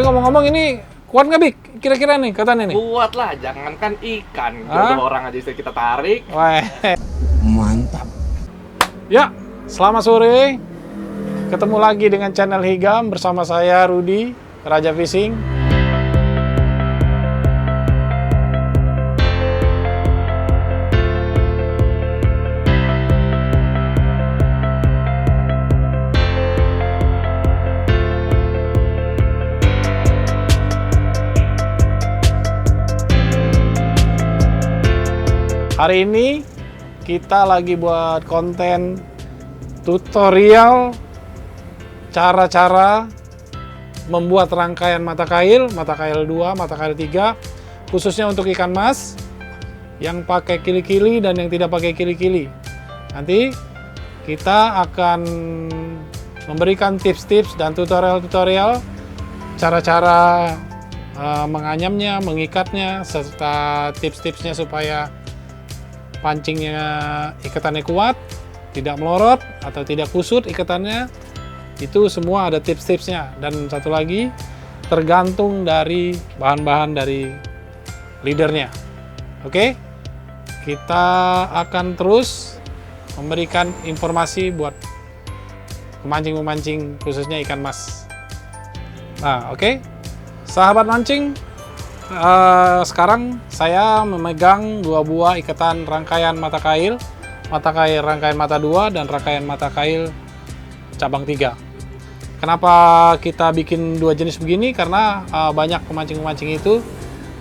ngomong-ngomong ini kuat nggak, Bik? Kira-kira nih katanya nih. Kuat lah, jangankan ikan, jodoh orang aja bisa kita tarik. Wah. Mantap. Ya, selamat sore. Ketemu lagi dengan channel Higam bersama saya Rudi, Raja Fishing. Hari ini kita lagi buat konten tutorial cara-cara membuat rangkaian mata kail 2, mata kail 3, khususnya untuk ikan mas yang pakai kili-kili dan yang tidak pakai kili-kili. Nanti kita akan memberikan tips-tips dan tutorial-tutorial cara-cara menganyamnya, mengikatnya, serta tips-tipsnya supaya pancingnya ikatannya kuat, tidak melorot atau tidak kusut ikatannya. Itu semua ada tips-tipsnya. Dan satu lagi, tergantung dari bahan-bahan dari leadernya. Oke, kita akan terus memberikan informasi buat pemancing-pemancing khususnya ikan mas. Nah, oke, sahabat mancing, sekarang saya memegang 2 buah ikatan rangkaian mata kail rangkaian mata 2 dan rangkaian mata kail cabang 3. Kenapa kita bikin 2 jenis begini? Karena banyak pemancing-pemancing itu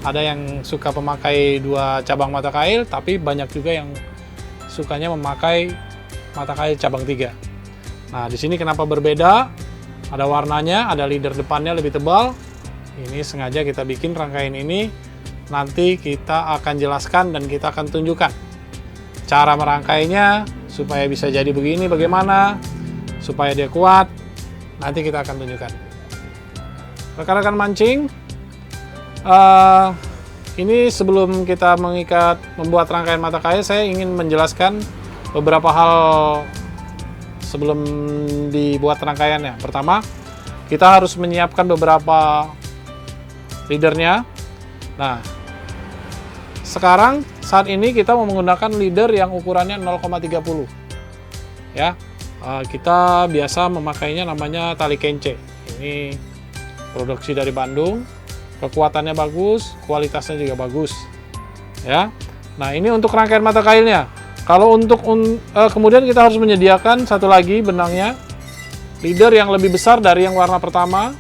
ada yang suka memakai 2 cabang mata kail, tapi banyak juga yang sukanya memakai mata kail cabang 3. Nah, di sini kenapa berbeda? Ada warnanya, ada leader depannya lebih tebal. Ini sengaja kita bikin rangkaian ini, nanti kita akan jelaskan dan kita akan tunjukkan cara merangkainya supaya bisa jadi begini, bagaimana supaya dia kuat, nanti kita akan tunjukkan. Rekan-rekan mancing, ini sebelum kita membuat rangkaian mata kail, saya ingin menjelaskan beberapa hal sebelum dibuat rangkaiannya. Pertama, kita harus menyiapkan beberapa leadernya. Nah, sekarang saat ini kita mau menggunakan leader yang ukurannya 0,30 ya. Kita biasa memakainya namanya tali kence. Ini produksi dari Bandung, kekuatannya bagus, kualitasnya juga bagus ya. Nah, ini untuk rangkaian mata kailnya. Kalau untuk kemudian kita harus menyediakan satu lagi benangnya, leader yang lebih besar dari yang warna pertama.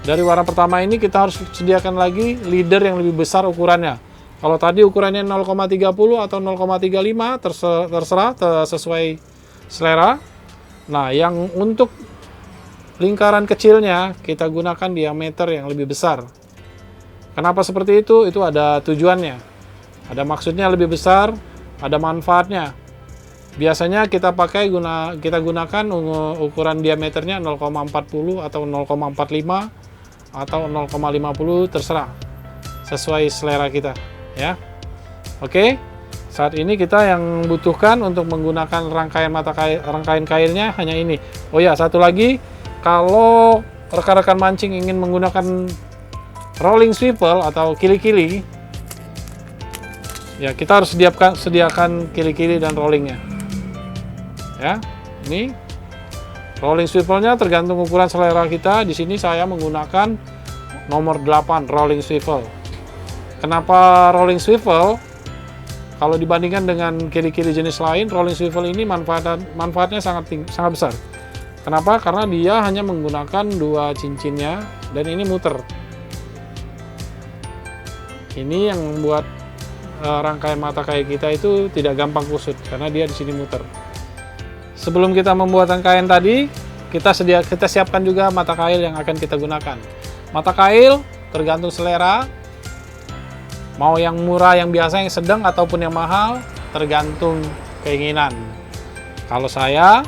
Dari warna pertama ini kita harus sediakan lagi leader yang lebih besar ukurannya. Kalau tadi ukurannya 0,30 atau 0,35 terserah sesuai selera. Nah, yang untuk lingkaran kecilnya kita gunakan diameter yang lebih besar. Kenapa seperti itu? Itu ada tujuannya. Ada maksudnya lebih besar, ada manfaatnya. Biasanya kita gunakan ukuran diameternya 0,40 atau 0,45 atau 0,50, terserah sesuai selera kita ya. Oke, saat ini kita yang butuhkan untuk menggunakan rangkaian kailnya hanya ini. Oh ya, satu lagi, kalau rekan-rekan mancing ingin menggunakan rolling swivel atau kili-kili ya, kita harus sediakan kili-kili dan rollingnya ya. Ini rolling swivelnya tergantung ukuran selera kita. Di sini saya menggunakan nomor 8 rolling swivel. Kenapa rolling swivel? Kalau dibandingkan dengan kili-kili jenis lain, rolling swivel ini manfaatnya sangat besar. Kenapa? Karena dia hanya menggunakan 2 cincinnya dan ini muter. Ini yang membuat rangkaian mata kail kita itu tidak gampang kusut karena dia di sini muter. Sebelum kita membuat rangkaian tadi, kita siapkan juga mata kail yang akan kita gunakan. Mata kail tergantung selera, mau yang murah, yang biasa, yang sedang, ataupun yang mahal, tergantung keinginan. Kalau saya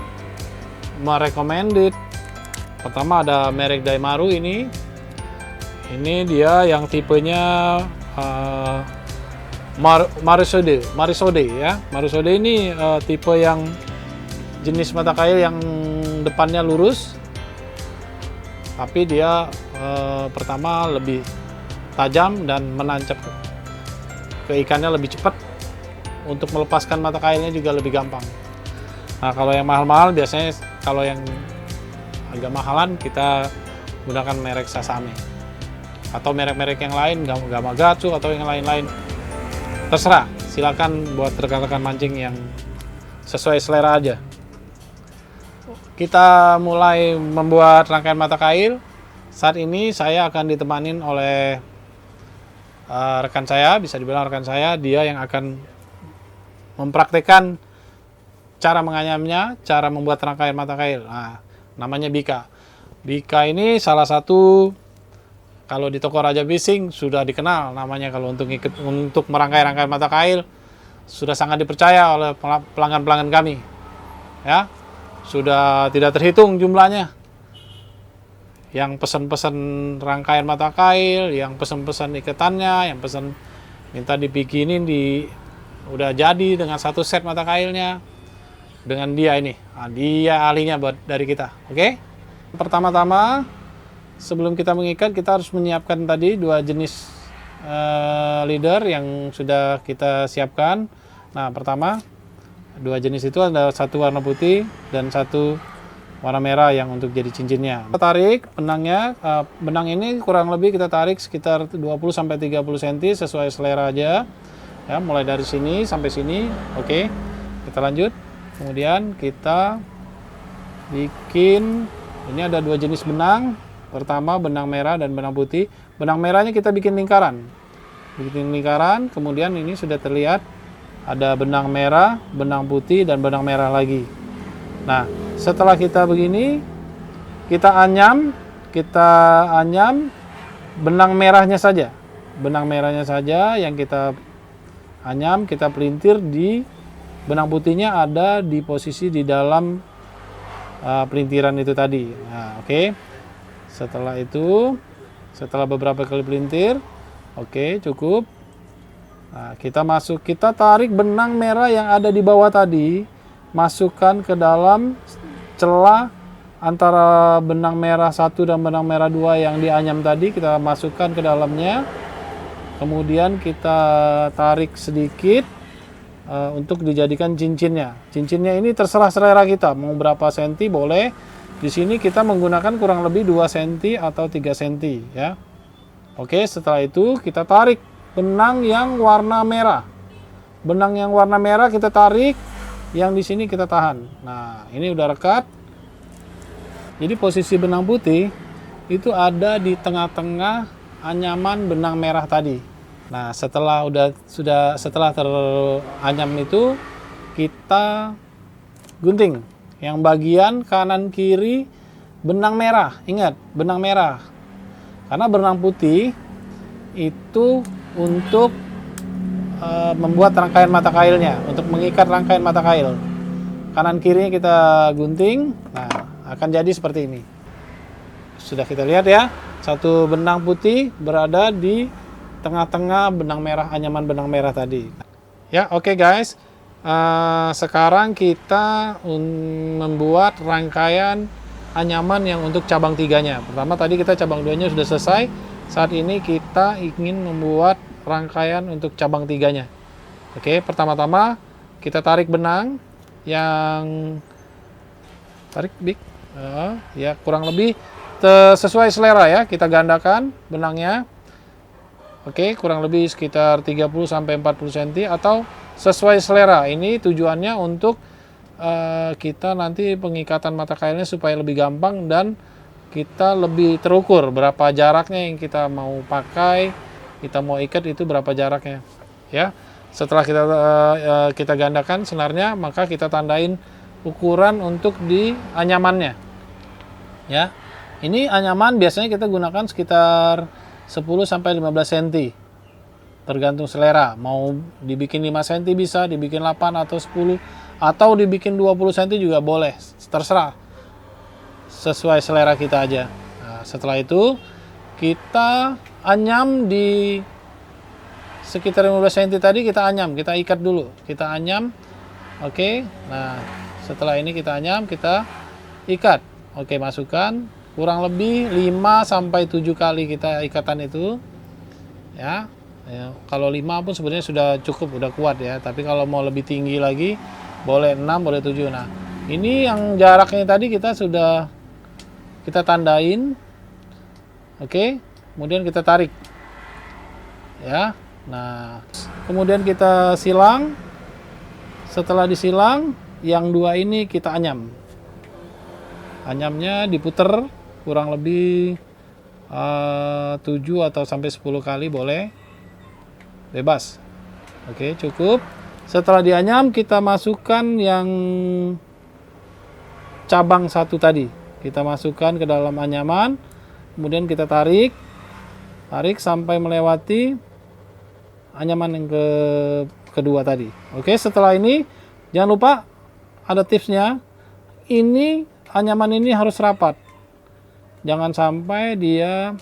merecommended, pertama ada merek Daimaru ini dia yang tipenya Marisode ya. Marisode ini tipe yang jenis mata kail yang depannya lurus, tapi dia pertama lebih tajam dan menancap ke ikannya lebih cepat. Untuk melepaskan mata kailnya juga lebih gampang. Nah, kalau yang mahal-mahal biasanya, kalau yang agak mahalan kita gunakan merek Sasame atau merek-merek yang lain, Gamakatsu atau yang lain-lain. Terserah, silakan buat rekan-rekan mancing yang sesuai selera aja. Kita mulai membuat rangkaian mata kail. Saat ini saya akan ditemanin oleh rekan saya, bisa dibilang rekan saya, dia yang akan mempraktekkan cara menganyamnya, cara membuat rangkaian mata kail. Nah, namanya Bika. Bika ini salah satu, kalau di toko Raja Fishing sudah dikenal namanya, kalau untuk merangkai rangkaian mata kail sudah sangat dipercaya oleh pelanggan-pelanggan kami. Ya, sudah tidak terhitung jumlahnya. Yang pesan-pesan rangkaian mata kail, yang pesan-pesan ikatannya, yang pesan minta dibikinin udah jadi dengan satu set mata kailnya dengan dia ini. Nah, dia ahlinya dari kita. Oke? Pertama-tama sebelum kita mengikat, kita harus menyiapkan tadi 2 jenis leader yang sudah kita siapkan. Nah, pertama 2 jenis itu ada satu warna putih dan satu warna merah yang untuk jadi cincinnya. Kita tarik benangnya. Benang ini kurang lebih kita tarik sekitar 20-30 cm sesuai selera aja. Ya, mulai dari sini sampai sini. Oke, kita lanjut. Kemudian kita bikin, ini ada 2 jenis benang. Pertama benang merah dan benang putih. Benang merahnya kita bikin lingkaran. Kemudian ini sudah terlihat ada benang merah, benang putih, dan benang merah lagi. Nah, setelah kita begini, kita anyam benang merahnya saja. Benang merahnya saja yang kita anyam, kita pelintir di benang putihnya ada di posisi di dalam pelintiran itu tadi. Nah, oke. Setelah beberapa kali pelintir, oke, cukup. Nah, kita tarik benang merah yang ada di bawah tadi, masukkan ke dalam celah antara benang merah 1 dan benang merah 2 yang dianyam tadi, kita masukkan ke dalamnya. Kemudian kita tarik sedikit untuk dijadikan cincinnya. Cincinnya ini terserah selera kita, mau berapa senti boleh. Di sini kita menggunakan kurang lebih 2 cm atau 3 cm ya. Oke, setelah itu kita tarik benang yang warna merah. Benang yang warna merah kita tarik, yang di sini kita tahan. Nah, ini udah rekat. Jadi posisi benang putih itu ada di tengah-tengah anyaman benang merah tadi. Nah, setelah teranyam itu kita gunting yang bagian kanan kiri benang merah. Ingat, benang merah. Karena benang putih itu untuk membuat rangkaian mata kailnya, untuk mengikat rangkaian mata kail. Kanan kirinya kita gunting. Nah, akan jadi seperti ini. Sudah kita lihat ya, satu benang putih berada di tengah-tengah benang merah, anyaman benang merah tadi. Ya, oke guys. Sekarang kita membuat rangkaian anyaman yang untuk cabang 3-nya. Pertama tadi kita cabang 2-nya sudah selesai. Saat ini kita ingin membuat rangkaian untuk cabang 3-nya. Oke, pertama-tama kita tarik benang yang big. Ya, kurang lebih sesuai selera ya. Kita gandakan benangnya. Oke, kurang lebih sekitar 30-40 cm atau sesuai selera. Ini tujuannya untuk kita nanti pengikatan mata kailnya supaya lebih gampang dan kita lebih terukur berapa jaraknya yang kita mau pakai, kita mau ikat itu berapa jaraknya. Ya, setelah kita gandakan senarnya, maka kita tandain ukuran untuk di anyamannya. Ya, ini anyaman biasanya kita gunakan sekitar 10-15 cm tergantung selera, mau dibikin 5 cm bisa, dibikin 8 atau 10 atau dibikin 20 cm juga boleh, terserah sesuai selera kita aja. Nah, setelah itu kita anyam di sekitar 15 cm tadi, kita anyam, kita ikat dulu, kita anyam. Oke, nah setelah ini kita anyam, kita ikat. Oke, masukkan kurang lebih 5 sampai 7 kali kita ikatan itu. Ya. Ya, kalau 5 pun sebenarnya sudah cukup, udah kuat ya. Tapi kalau mau lebih tinggi lagi, boleh 6, boleh 7. Nah, ini yang jaraknya tadi kita sudah kita tandain. Oke, kemudian kita tarik. Ya. Nah, kemudian kita silang. Setelah disilang, yang 2 ini kita anyam. Anyamnya diputer kurang lebih 7 atau sampai 10 kali boleh. Bebas. Oke, cukup. Setelah dianyam, kita masukkan yang cabang 1 tadi. Kita masukkan ke dalam anyaman, kemudian kita tarik sampai melewati anyaman yang kedua tadi. Oke, setelah ini jangan lupa ada tipsnya. Ini anyaman ini harus rapat. Jangan sampai dia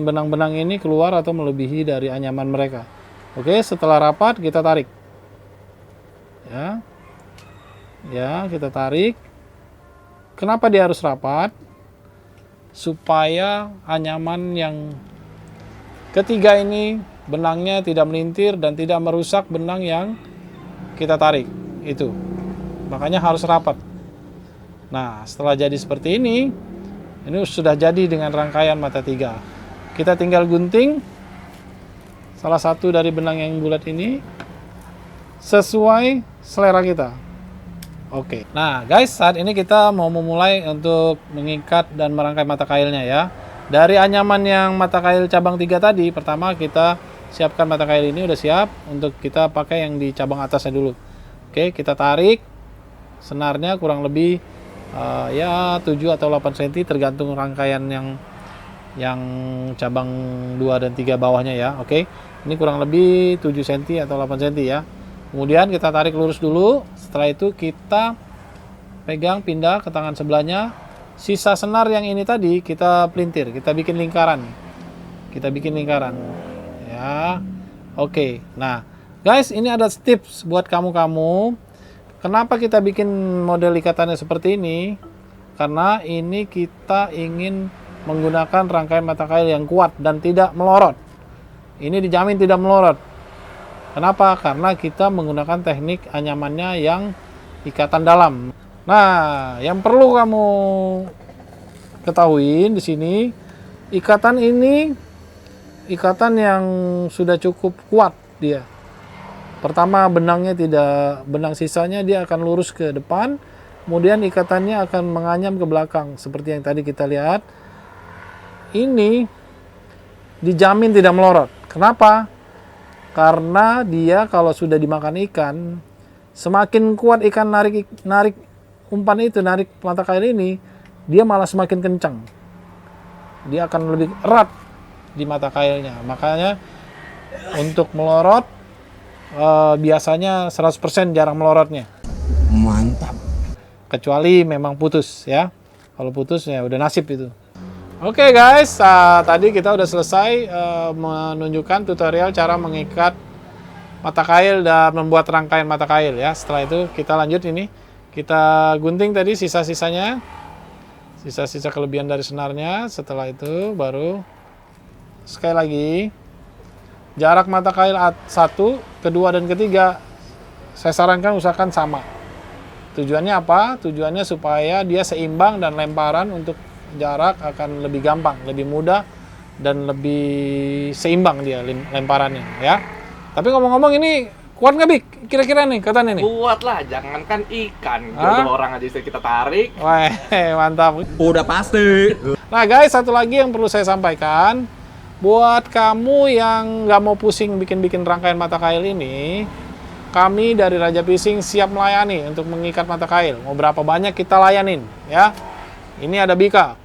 benang-benang ini keluar atau melebihi dari anyaman mereka. Oke, setelah rapat kita tarik. Ya, kita tarik. Kenapa dia harus rapat? Supaya anyaman yang ketiga ini benangnya tidak melintir dan tidak merusak benang yang kita tarik. Itu. Makanya harus rapat. Nah, setelah jadi seperti ini sudah jadi dengan rangkaian mata 3. Kita tinggal gunting salah satu dari benang yang bulat ini sesuai selera kita. Oke. Nah, guys, saat ini kita mau memulai untuk mengikat dan merangkai mata kailnya ya. Dari anyaman yang mata kail cabang 3 tadi, pertama kita siapkan mata kail ini udah siap untuk kita pakai yang di cabang atasnya dulu. Oke, kita tarik senarnya kurang lebih ya 7 atau 8 cm tergantung rangkaian yang cabang 2 dan 3 bawahnya ya. Oke. Ini kurang lebih 7 cm atau 8 cm ya. Kemudian kita tarik lurus dulu. Setelah itu kita pegang pindah ke tangan sebelahnya. Sisa senar yang ini tadi kita pelintir, kita bikin lingkaran. Ya. Oke. Nah, guys, ini ada tips buat kamu-kamu. Kenapa kita bikin model ikatannya seperti ini? Karena ini kita ingin menggunakan rangkaian mata kail yang kuat dan tidak melorot. Ini dijamin tidak melorot. Kenapa? Karena kita menggunakan teknik anyamannya yang ikatan dalam. Nah, yang perlu kamu ketahui di sini, ikatan ini ikatan yang sudah cukup kuat dia. Pertama, benang sisanya dia akan lurus ke depan, kemudian ikatannya akan menganyam ke belakang seperti yang tadi kita lihat. Ini dijamin tidak melorot. Kenapa? Karena dia kalau sudah dimakan ikan, semakin kuat ikan narik umpan itu, narik mata kail ini, dia malah semakin kencang. Dia akan lebih erat di mata kailnya. Makanya untuk melorot biasanya 100% jarang melorotnya. Mantap. Kecuali memang putus ya. Kalau putus ya udah nasib itu. Oke guys, tadi kita udah selesai menunjukkan tutorial cara mengikat mata kail dan membuat rangkaian mata kail ya. Setelah itu kita lanjut ini. Kita gunting tadi sisa-sisanya. Sisa-sisa kelebihan dari senarnya. Setelah itu baru sekali lagi jarak mata kail 1, kedua dan ketiga saya sarankan usahakan sama. Tujuannya apa? Tujuannya supaya dia seimbang dan lemparan untuk jarak akan lebih gampang, lebih mudah dan lebih seimbang dia lemparannya ya. Tapi ngomong-ngomong ini kuat nggak Bik? Kira-kira nih katanya nih. Kuat lah, jangankan ikan, jodoh orang aja bisa kita tarik. Wah, mantap. Udah pasti. Nah guys, satu lagi yang perlu saya sampaikan. Buat kamu yang nggak mau pusing bikin-bikin rangkaian mata kail ini, kami dari Raja Fishing siap melayani untuk mengikat mata kail. Mau berapa banyak kita layanin, ya. Ini ada Bika,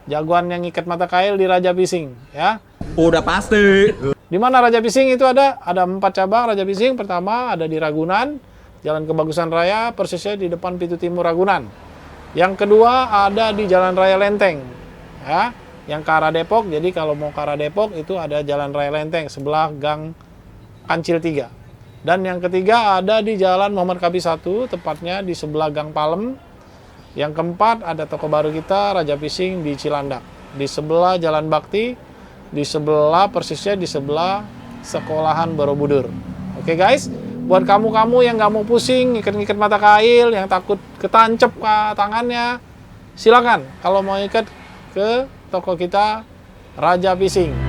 jagoan yang ikat mata kail di Raja Fishing, ya. Udah pasti. Di mana Raja Fishing itu ada 4 cabang Raja Fishing. Pertama ada di Ragunan, Jalan Kebagusan Raya, persisnya di depan pintu timur Ragunan. Yang kedua ada di Jalan Raya Lenteng, ya. Yang ke arah Depok, jadi kalau mau ke arah Depok itu ada Jalan Raya Lenteng sebelah Gang Kancil 3. Dan yang ketiga ada di Jalan Muhammad Kapi 1, tepatnya di sebelah Gang Palem, Yang keempat, ada toko baru kita, Raja Fishing di Cilandak. Di sebelah Jalan Bakti, di sebelah persisnya di sebelah sekolahan Borobudur. Oke guys, buat kamu-kamu yang nggak mau pusing, ikat-ikat mata kail, yang takut ketancep ke tangannya, silakan kalau mau ikat ke toko kita, Raja Fishing.